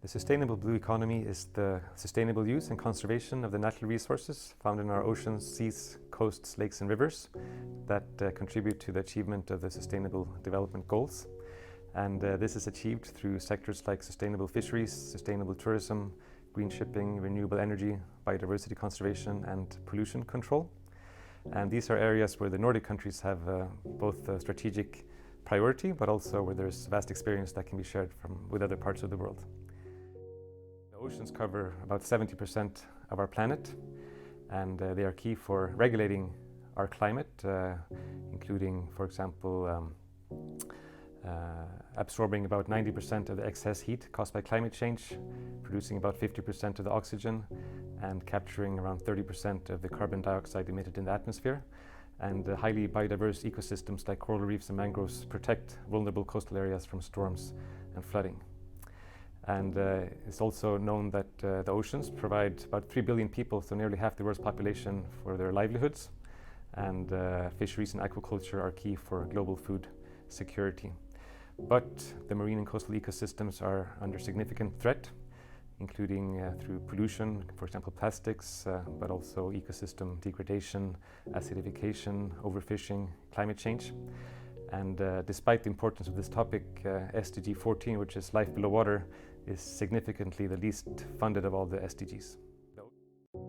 The sustainable blue economy is the sustainable use and conservation of the natural resources found in our oceans, seas, coasts, lakes and rivers that contribute to the achievement of the Sustainable Development Goals. And this is achieved through sectors like sustainable fisheries, sustainable tourism, green shipping, renewable energy, biodiversity conservation and pollution control. And these are areas where the Nordic countries have both a strategic priority, but also where there's vast experience that can be shared with other parts of the world. The oceans cover about 70% of our planet, and they are key for regulating our climate, including, for example, absorbing about 90% of the excess heat caused by climate change, producing about 50% of the oxygen, and capturing around 30% of the carbon dioxide emitted in the atmosphere. And highly biodiverse ecosystems like coral reefs and mangroves protect vulnerable coastal areas from storms and flooding. And it's also known that the oceans provide about 3 billion people, so nearly half the world's population, for their livelihoods. And fisheries and aquaculture are key for global food security. But the marine and coastal ecosystems are under significant threat, including through pollution, for example plastics, but also ecosystem degradation, acidification, overfishing, climate change. And despite the importance of this topic, SDG 14, which is life below water, is significantly the least funded of all the SDGs. The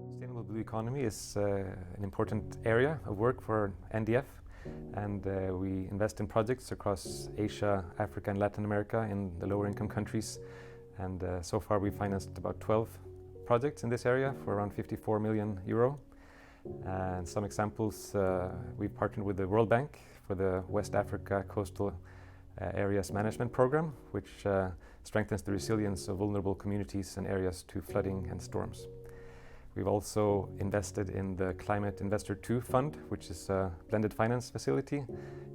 sustainable blue economy is an important area of work for NDF, and we invest in projects across Asia, Africa and Latin America in the lower income countries. And so far we've financed about 12 projects in this area for around 54 million euro. And some examples, we've partnered with the World Bank for the West Africa Coastal Areas Management Program, which strengthens the resilience of vulnerable communities and areas to flooding and storms. We've also invested in the Climate Investor 2 Fund, which is a blended finance facility,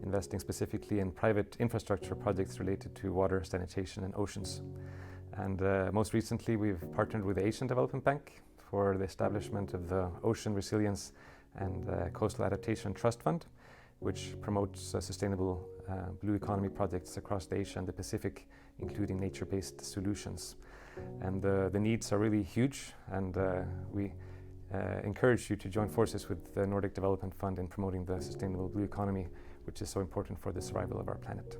investing specifically in private infrastructure projects related to water, sanitation and oceans. And most recently we've partnered with the Asian Development Bank for the establishment of the Ocean Resilience and Coastal Adaptation Trust Fund, which promotes sustainable blue economy projects across Asia and the Pacific, including nature-based solutions. And the needs are really huge, and we encourage you to join forces with the Nordic Development Fund in promoting the sustainable blue economy, which is so important for the survival of our planet.